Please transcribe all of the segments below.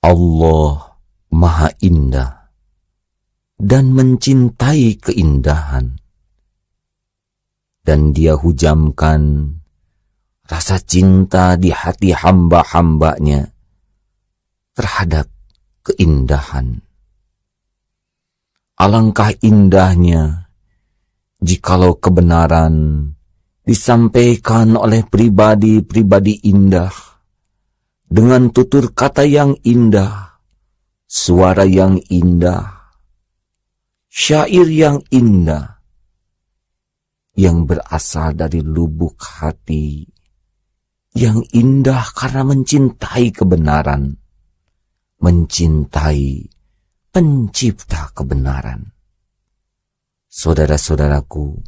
Allah Maha Indah dan mencintai keindahan, dan Dia hujamkan rasa cinta di hati hamba-hambanya terhadap keindahan. Alangkah indahnya jikalau kebenaran disampaikan oleh pribadi-pribadi indah dengan tutur kata yang indah, suara yang indah, syair yang indah, yang berasal dari lubuk hati, yang indah karena mencintai kebenaran, mencintai pencipta kebenaran. Saudara-saudaraku,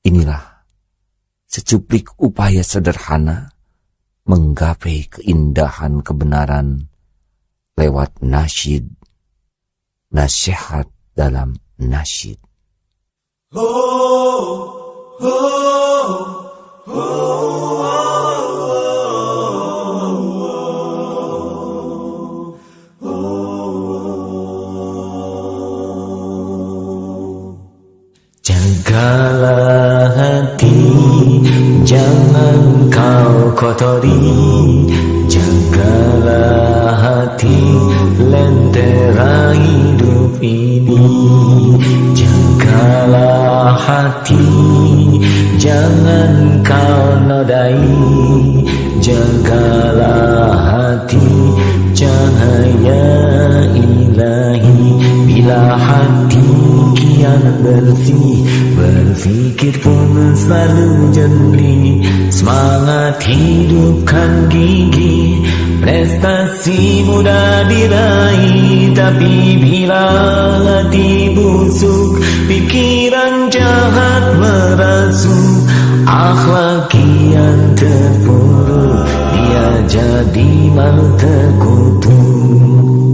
inilah secuplik upaya sederhana menggapai keindahan kebenaran lewat nasyid, nasihat dalam nasyid. Jagalah hati, jangan kau kotori. Jagalah hati, lentera hidup ini. Jagalah hati, jangan kau nodai. Jagalah hati, cahaya ilahi. Bila hati kian bersih, berfikir pun selalu jernih. Semangat hidupkan gigi, prestasi mudah diraih. Tapi bila hati busuk, pikiran jahat merasuk. Akhlak kian terpuruk, dia jadi malu terkutuk.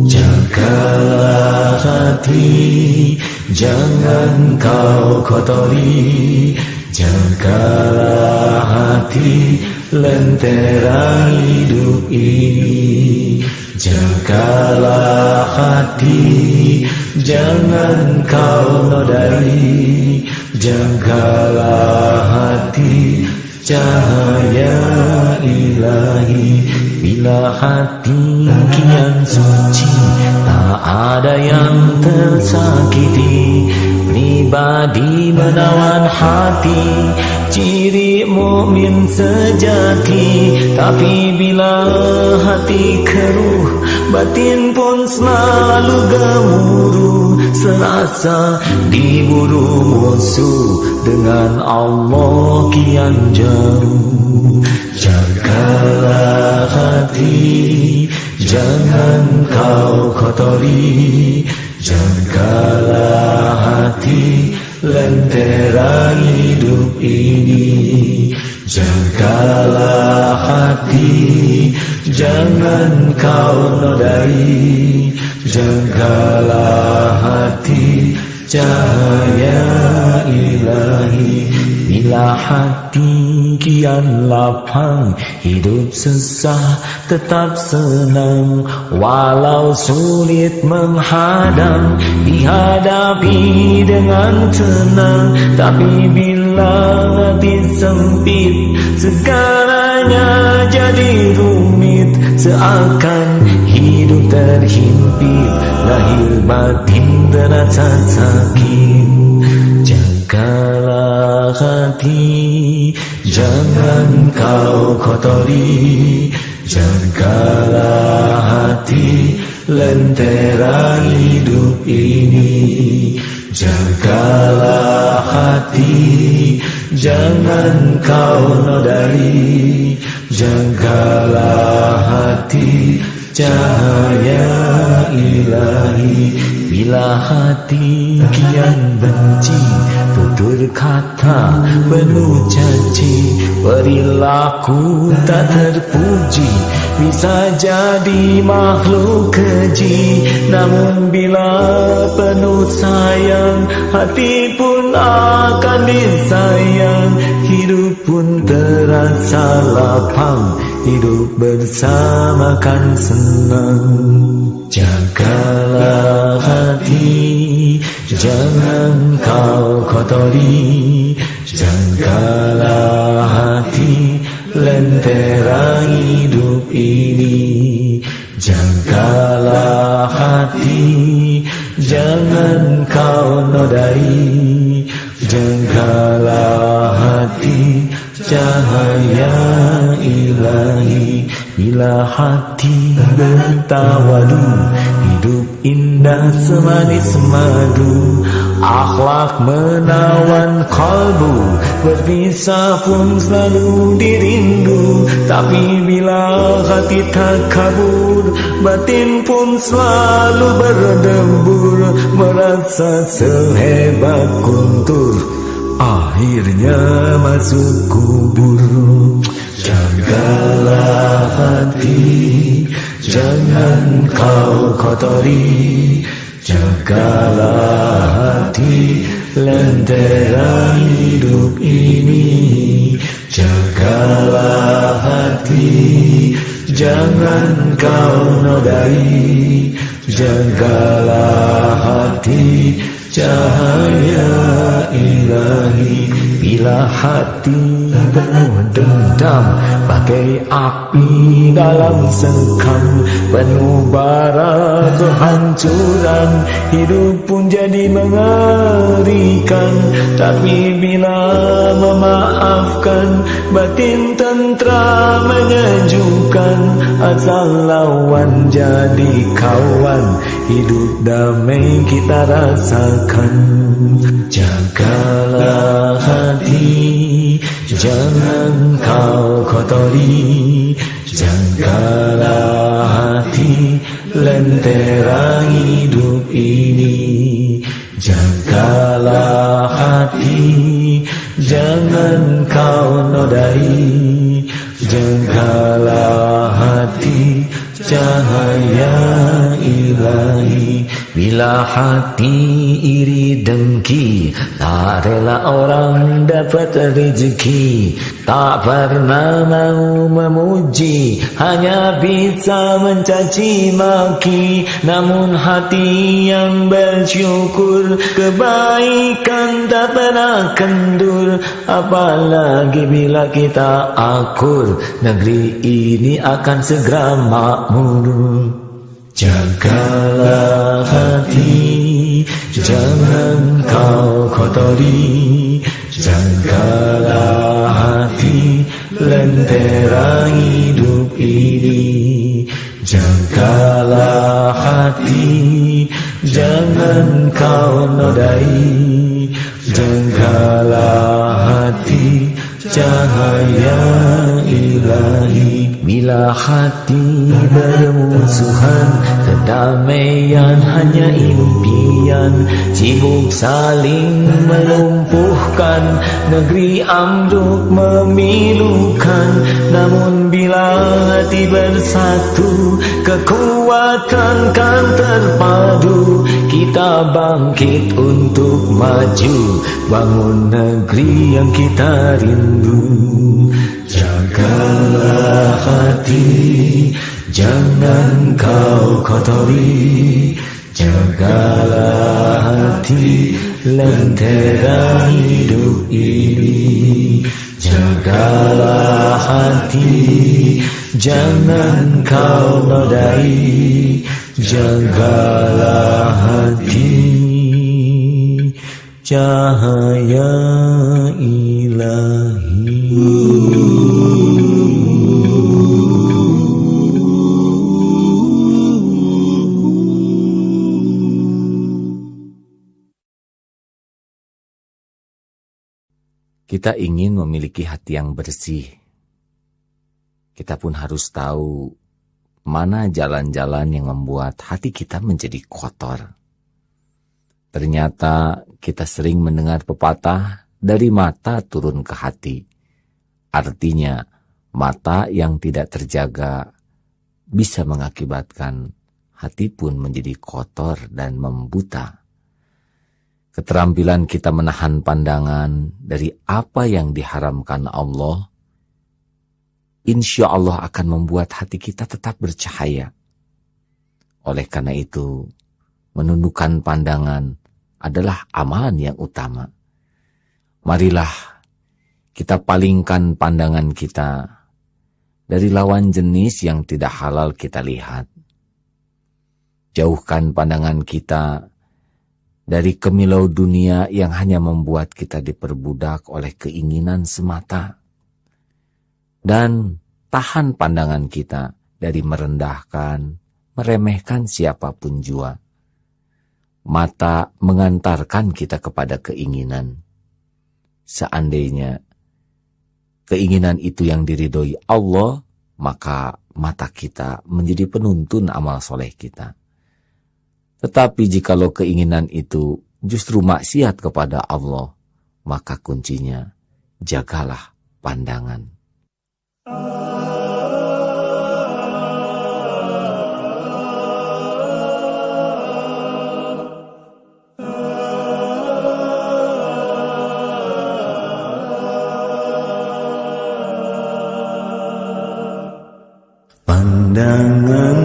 Jagalah hati, jangan kau kotori. Jagalah hati, lentera hidup ini. Jagalah hati, jangan kau nodai. Jagalah hati, cahaya ilahi. Bila hati kian suci, tak ada yang tersakiti. Pribadi menawan hati, ciri mukmin sejati. Tapi bila hati keruh, batin pun selalu gemuruh. Serasa diburu musuh, dengan Allah kian jauh. Jagalah hati, jangan kau kotori. Jagalah hati, lentera hidup ini. Jagalah hati, jangan kau nodai. Jagalah hati, cahaya ilahi. Bila hati kian lapang, hidup susah tetap senang. Walau sulit menghadang, dihadapi dengan tenang. Tapi bila hati sempit, segalanya jadi rumit. Seakan hidup terhimpit, lahir batin terasa sakit. Jagalah hati, jangan kau kotori. Jagalah hati, lentera hidup ini. Jagalah hati, jangan kau nodai. Jagalah hati, cahaya ilahi. Bila hati kian benci, tutur kata penuh caci. Perilaku tak terpuji, bisa jadi makhluk keji. Namun bila penuh sayang, hati pun akan disayang. Hidup pun terasa lapang, hidup bersama kan senang. Jagalah hati, jangan kau kotori. Jagalah hati, lentera hidup ini. Jagalah hati, jangan kau nodai. Jagalah hati, cahaya ilahi. Bila hati bertawadu, hidup indah semanis madu. Akhlak menawan kalbu, berpisah pun selalu dirindu. Tapi bila hati tak kabur, batin pun selalu berdembur. Merasa sehebat guntur, akhirnya masuk kubur. Jagalah hati, jangan kau kotori. Jagalah hati, lentera hidup ini. Jagalah hati, jangan kau nodai. Jagalah hati, cahaya ilahi. Bila hati berdendam bagai api dalam sekam, penuh bara kehancuran, hidup pun jadi mengerikan. Tapi bila memaafkan, batin tentram menyejukkan. Asal lawan jadi kawan, hidup damai kita rasakan. Jagalah hati, jangan kau kotori. Jagalah hati, lentera hidup ini. Jagalah hati, jangan kau nodai. Jagalah hati, cahaya ilahi. Bila hati iri dengki, tak rela orang dapat rezeki. Tak pernah mau memuji, hanya bisa mencaci maki. Namun hati yang bersyukur, kebaikan tak pernah kendur. Apalagi bila kita akur, negeri ini akan segera makmur. Jagalah hati, jangan kau kotori. Jagalah hati, lentera hidup ini. Jagalah hati, jangan kau nodai. Jagalah hati, cahaya ilahi. Bila hati bermusuhan, kedamaian hanya impian. Sibuk saling melumpuhkan, negeri ambruk memilukan. Namun bila hati bersatu, kekuatan kan terpadu. Kita bangkit untuk maju, bangun negeri yang kita rindu. Jagalah hati, jangan kau kotori. Jagalah hati, lentera hidup ini. Jagalah hati, jangan kau nodai. Jagalah hati, cahaya ilahi. Kita ingin memiliki hati yang bersih. Kita pun harus tahu mana jalan-jalan yang membuat hati kita menjadi kotor. Ternyata kita sering mendengar pepatah, dari mata turun ke hati. Artinya, mata yang tidak terjaga bisa mengakibatkan hati pun menjadi kotor dan membuta. Keterampilan kita menahan pandangan dari apa yang diharamkan Allah insya Allah akan membuat hati kita tetap bercahaya. Oleh karena itu, menundukkan pandangan adalah amalan yang utama. Marilah kita palingkan pandangan kita dari lawan jenis yang tidak halal kita lihat. Jauhkan pandangan kita dari kemilau dunia yang hanya membuat kita diperbudak oleh keinginan semata. Dan tahan pandangan kita dari merendahkan, meremehkan siapapun jua. Mata mengantarkan kita kepada keinginan. Seandainya keinginan itu yang diridhoi Allah, maka mata kita menjadi penuntun amal soleh kita. Tetapi jikalau keinginan itu justru maksiat kepada Allah, maka kuncinya jagalah pandangan. Pandangan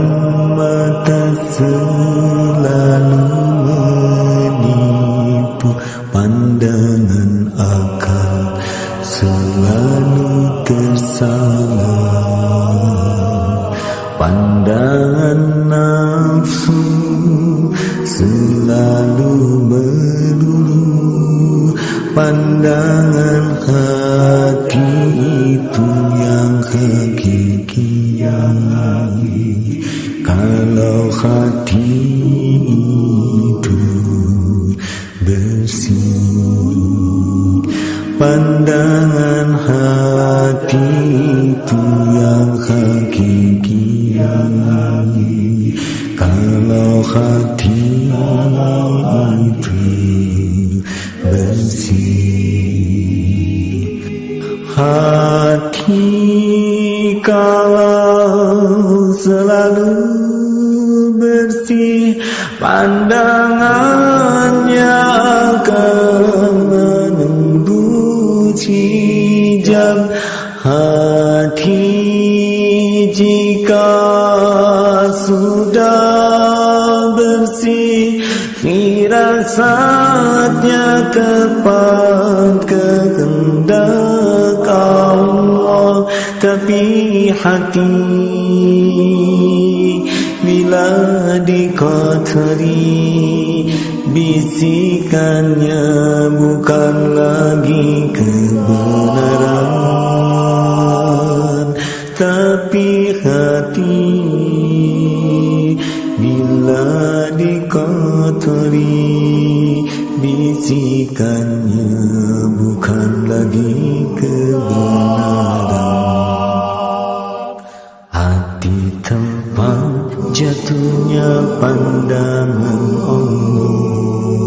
mata selalu menipu, pandangan akal selalu tersalah, pandangan nafsu selalu melulu, pandangan hati itu yang hakiki. Kalau hati itu bersih, pandangan hati itu yang hakiki. Kalau hati itu bersih, hati kalau selalu bersih, pandangannya akan menembusi jam. Hati jika sudah bersih, firasatnya tepat kehendak Allah. Tapi hati bila dikotori, bisikannya bukan lagi kebenaran. Tapi hati bila dikotori, bisikannya bukan lagi kebenaran. Tempat jatuhnya pandangan Allah,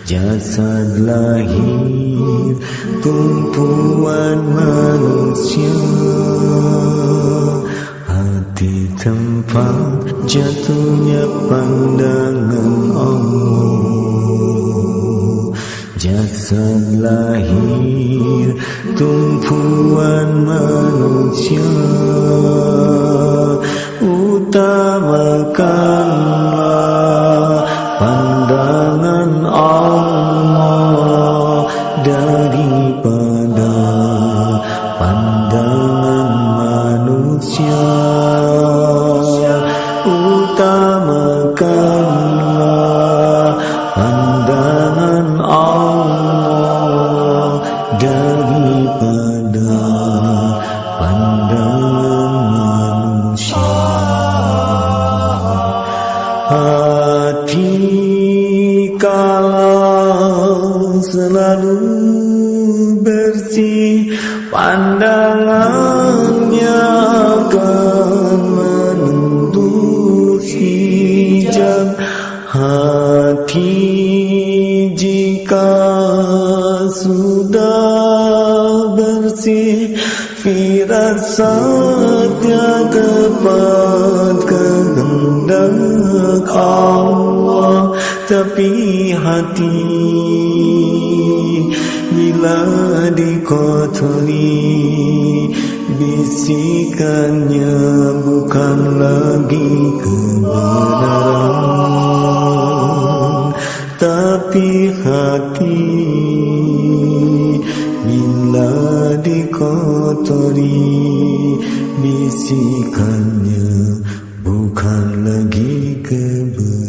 jasad lahir tumpuan manusia. Hati tempat jatuhnya pandangan Allah, jasad lahir tumpuan manusia. Utamakanlah pandangan Allah daripada pandangan manusia. Utamakanlah pandangan Allah daripada pandangan manusia. Hati kalau selalu bersih, pandangannya akan menunduk hijab. Hati jika sudah bersih, firasatnya tepat kehendak Allah. Tapi hati bila dikotori, bisikannya bukan lagi kebenaran, tapi hati bila dikotori, bisikannya bukan lagi kebenaran.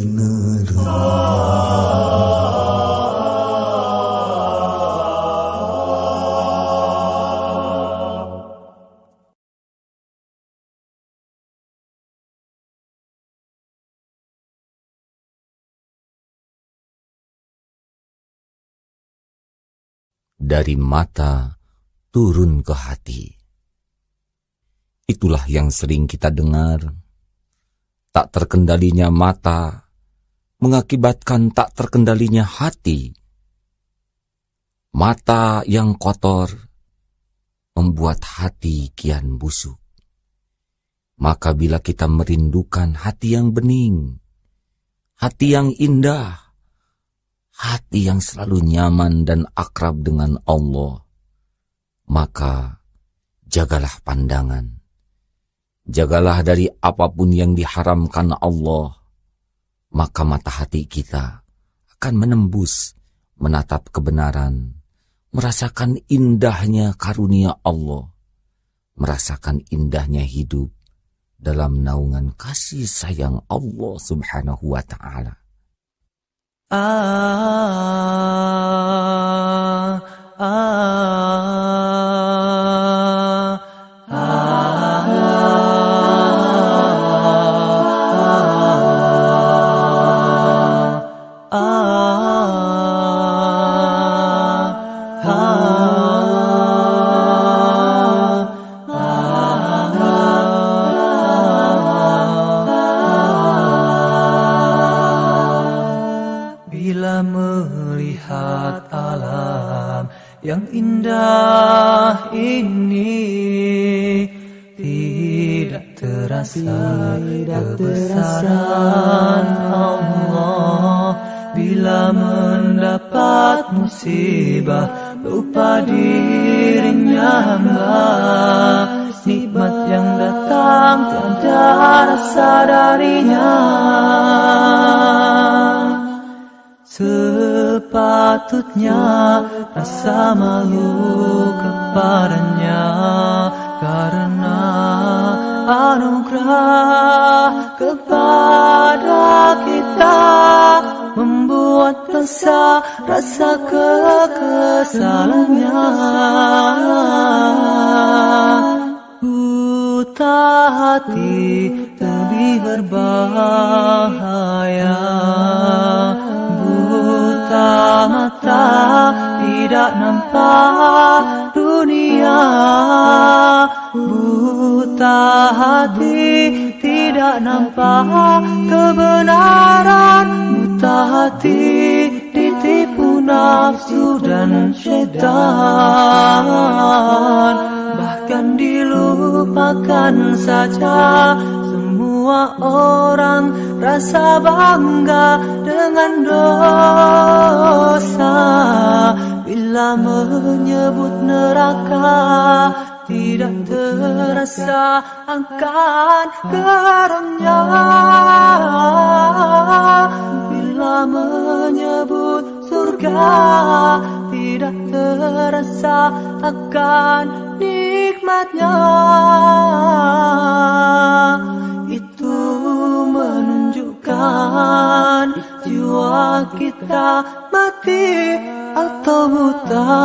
Dari mata turun ke hati. Itulah yang sering kita dengar. Tak terkendalinya mata mengakibatkan tak terkendalinya hati. Mata yang kotor membuat hati kian busuk. Maka bila kita merindukan hati yang bening, hati yang indah, hati yang selalu nyaman dan akrab dengan Allah, maka jagalah pandangan. Jagalah dari apapun yang diharamkan Allah, maka mata hati kita akan menembus, menatap kebenaran, merasakan indahnya karunia Allah, merasakan indahnya hidup dalam naungan kasih sayang Allah Subhanahu wa Ta'ala. Yang indah ini tidak terasa kebesaran Allah. Bila mendapat musibah lupa dirinya hamba, nikmat yang datang tiada rasa darinya. Sepatutnya rasa malu kepadanya, karena anugerah kepada kita membuat besar rasa kekesalannya. Buta hati lebih berbahaya, buta mata tidak nampak dunia, buta hati tidak nampak kebenaran, buta hati ditipu nafsu dan syaitan, bahkan dilupakan saja semua orang rasa bangga dengan dosa. Bila menyebut neraka tidak terasa akan garamnya. Bila menyebut surga tidak terasa akan nikmatnya. Itu menunjukkan jiwa kita mati atau buta.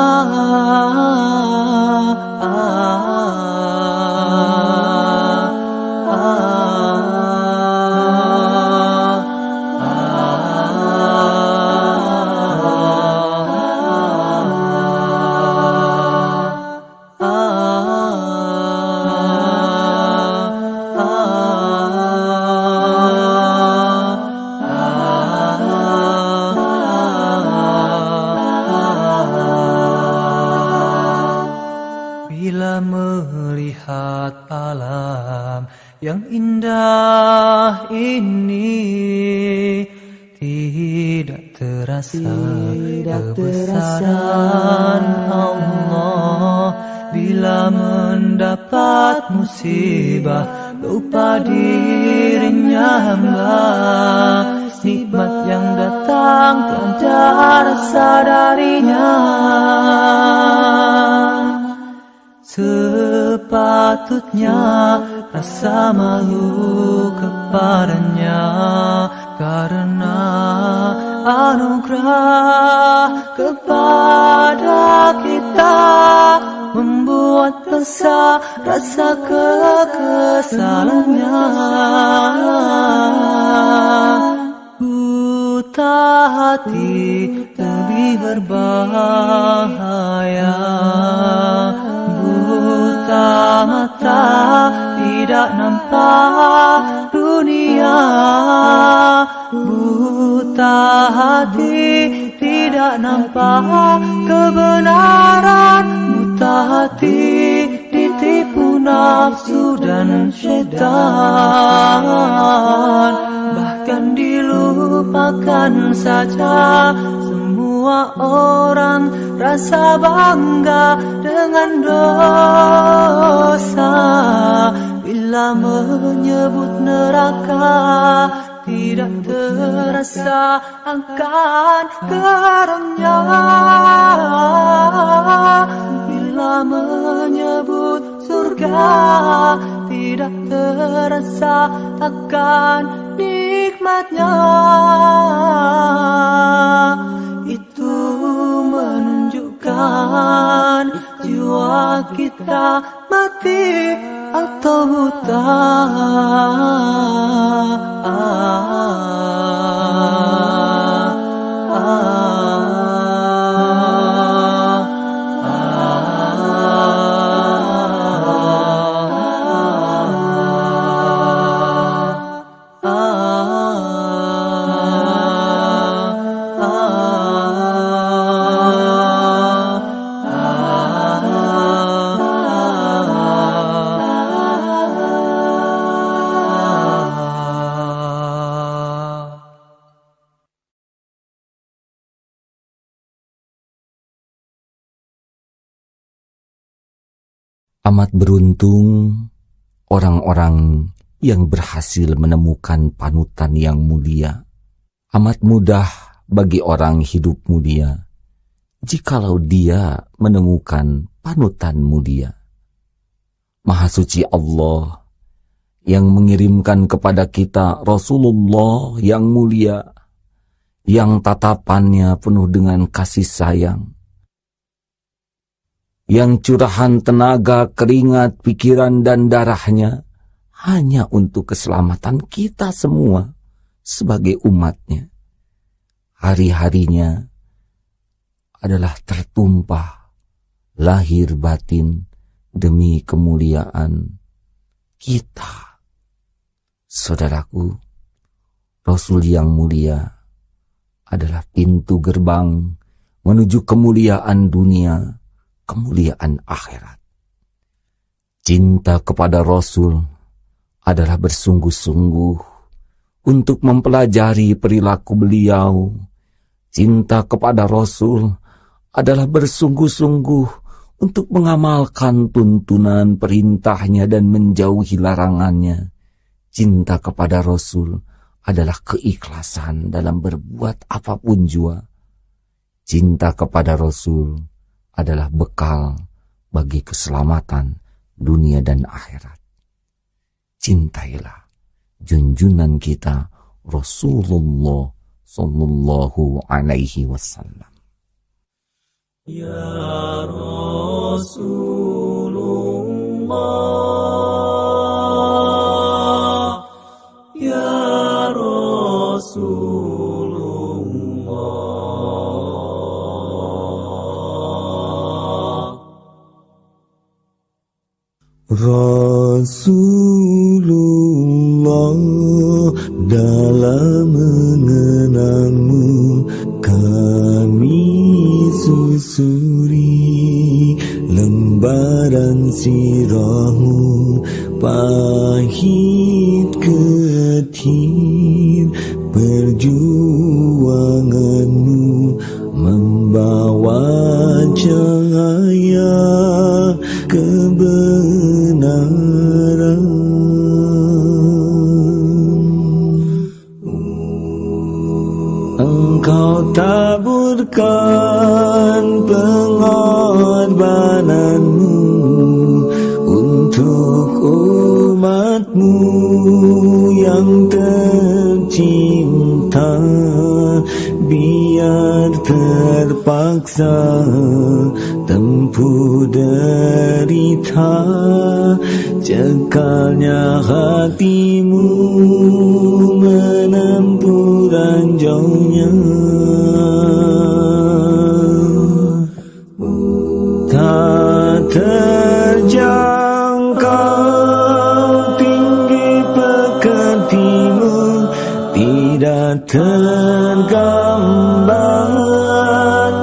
Yang indah ini tidak terasa kebesaran Allah. bila mendapat musibah, lupa dirinya hamba. Nikmat yang datang tiada rasa darinya. Sepatutnya rasa malu kepadanya, karena anugerah kepada kita membuat besar rasa kekesalannya. Buta hati lebih berbahaya, buta mata tidak nampak dunia, buta hati tidak nampak kebenaran, buta hati ditipu nafsu dan syaitan. Bahkan dilupakan saja semua orang, rasa bangga dengan dosa. Bila menyebut neraka, tidak terasa akan geramnya. Bila menyebut surga, tidak terasa akan nikmatnya. Itu menunjukkan jiwa kita mati atau buta. Amat beruntung orang-orang yang berhasil menemukan panutan yang mulia. Amat mudah bagi orang hidup mulia jikalau dia menemukan panutan mulia. Maha suci Allah yang mengirimkan kepada kita Rasulullah yang mulia, yang tatapannya penuh dengan kasih sayang, yang curahan tenaga, keringat, pikiran, dan darahnya hanya untuk keselamatan kita semua sebagai umatnya. Hari-harinya adalah tertumpah lahir batin demi kemuliaan kita. Saudaraku, Rasul yang mulia adalah pintu gerbang menuju kemuliaan dunia, kemuliaan akhirat. Cinta kepada Rasul adalah bersungguh-sungguh untuk mempelajari perilaku beliau. Cinta kepada Rasul adalah bersungguh-sungguh untuk mengamalkan tuntunan perintahnya dan menjauhi larangannya. Cinta kepada Rasul adalah keikhlasan dalam berbuat apapun jua. Cinta kepada Rasul adalah bekal bagi keselamatan dunia dan akhirat. Cintailah junjungan kita Rasulullah sallallahu alaihi wasallam. Ya Rasulullah, Ya Rasulullah, dalam mengenangmu kami susuri lembaran sirahmu, pahit ketir perjuanganmu membawa cahaya Engkau taburkan pengorbananmu untuk umatmu yang tercinta, biar terpaksa tempuh derita, cekalnya hatimu menempuh ranjaunya. Tak terjangkau tinggi pekertimu, tidak tergambar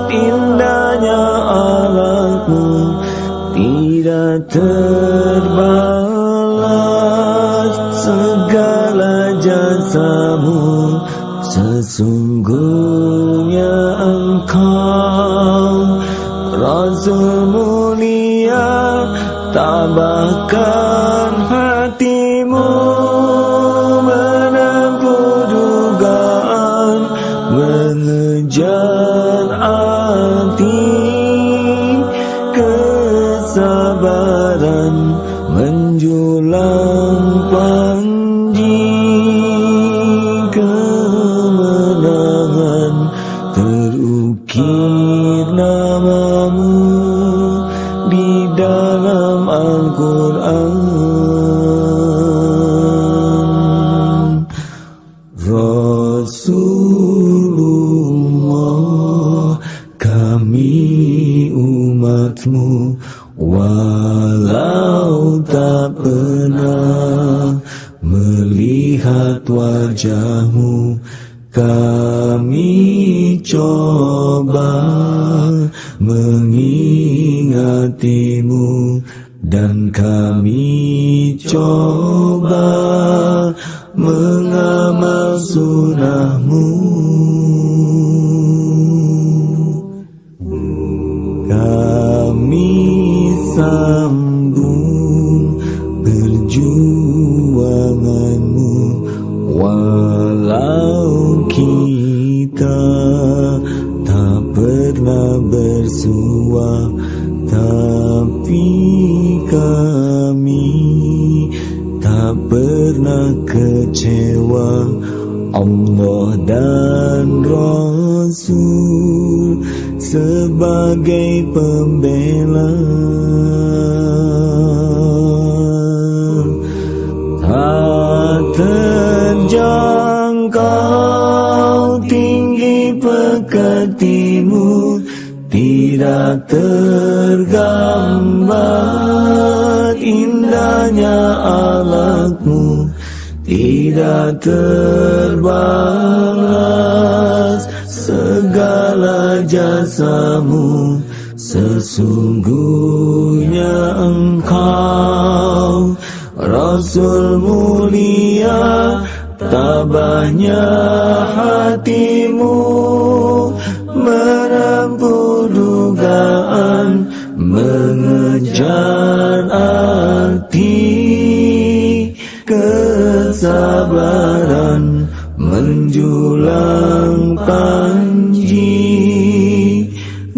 indahnya alatmu, tidak terbalas segala jasamu. Sesungguhnya engkau Rasul mulia, tabahkan hatimu menempuh dugaan, mengejar arti kesabaran, menjulang panji kemenangan, terukir namamu di dalam Al-Quran. Rasulullah, kami umatmu, walau tak pernah melihat wajahmu, kami coba mengingatimu, dan kami coba mengamal sunahmu. Kami sambung perjuanganmu, walau kita tak pernah bersua, tapi kami tak pernah kecewa. Allah dan Rasul sebagai pembela, tak terjangkau tinggi pekertimu, tidak tergambar indahnya alatmu, tidak terbalas segala jasamu. Sesungguhnya engkau Rasul mulia, tabahnya hatimu menempuh dugaan, mengejar arti kesabaran, menjulang panji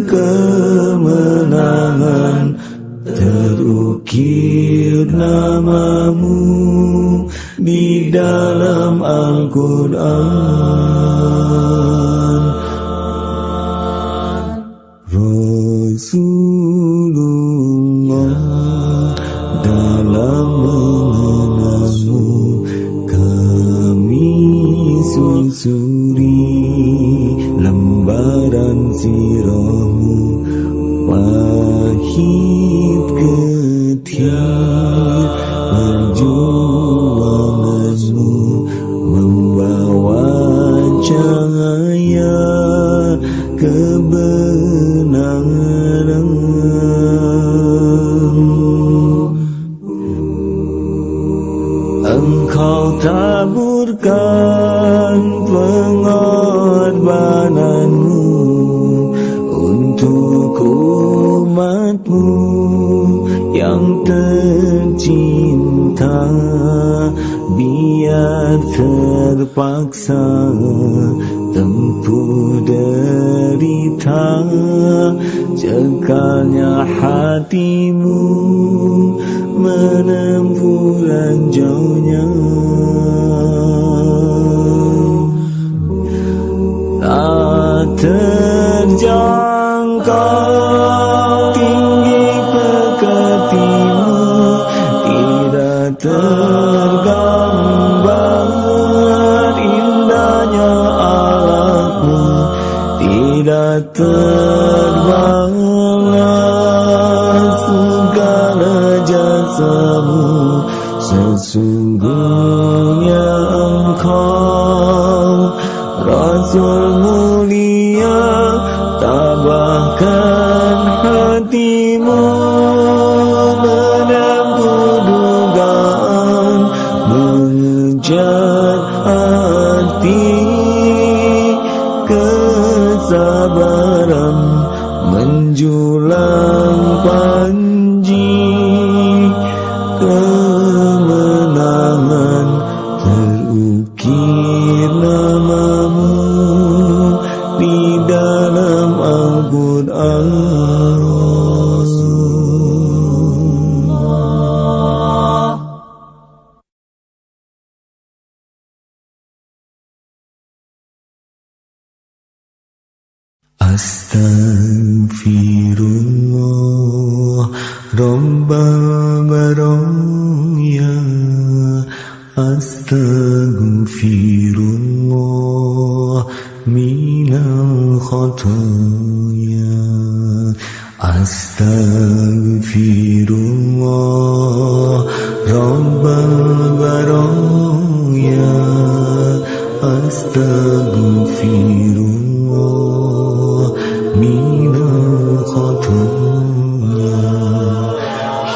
kemenangan, terukir namamu di dalam Al-Quran. Rasulullah, dalam mengenalmu kami susuri lembaran sirahmu, pahit getir perjuanganmu, membawa cahaya kebenaran. Engkau taburkan pengorbananmu untuk umatmu yang tercinta, biar terpaksa tempuh derita, cekalnya hatimu menempuh ranjaunya. Tak terjangkau tinggi pekatimu, tidak tergambar indahnya alatmu, tidak terbalas segala jasamu. Sesungguhnya engkau Rasul mulia, tabahkan hatimu menempuh dugaan, mengejar arti kesabaran, menjulang panji kemenangan, terukir namamu di dalam Al-Quran. Astaghfirullah Rabbal baraya, astaghfirullah minal khataya, astaghfirullah Rabbal baraya, astaghfirullah minal khataya.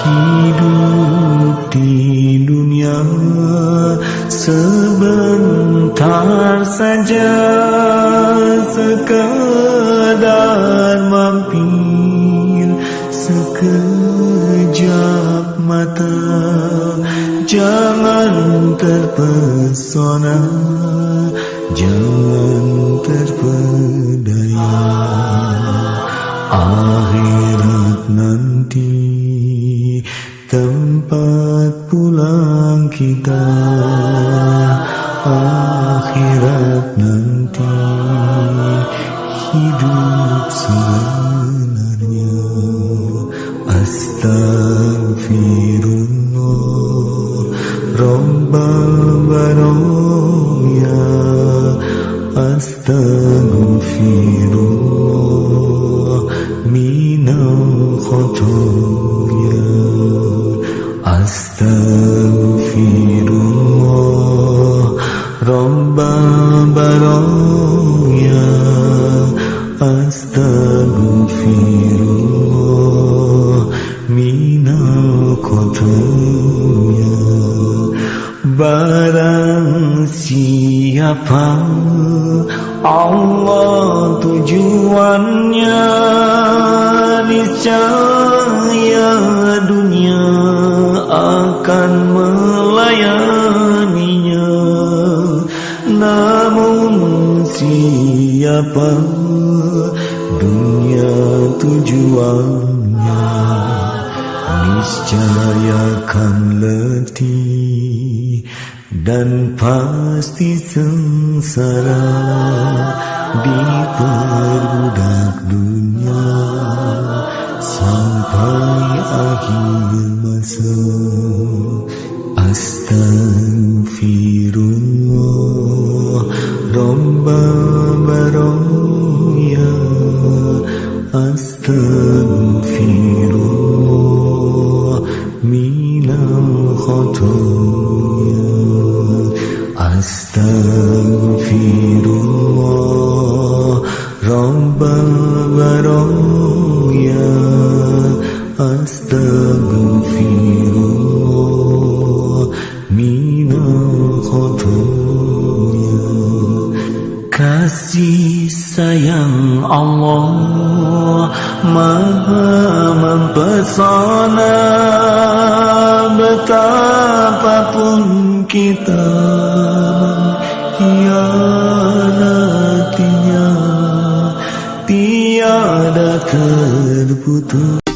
Hidup di dunia sebentar saja, sekedar mampir sekejap mata. Jangan terpesona, jangan terpedaya. Akhirat nanti tempat pulang kita, akhirat nanti hidup sebenarnya. Astaghfirullah Rabbal baraya, astaghfirullah minal khataya, astaghfirullah Rabbal baraya, astaghfirullah minal khataya. Barang siapa Allah tujuannya, niscaya dunia akan melayaninya. Namun siapa dunia tujuannya, niscaya akan letih dan pasti sengsara diperbudak dunia sampai akhir masa. Astaghfirullah Rabbal baraya, astaghfirullah minal khataya, astaghfirullah Rabbal baraya, astaghfirullah minal khataya. Kasih sayang Allah maha mempesona, betapapun kita mengkhianati artinya tiada terputus.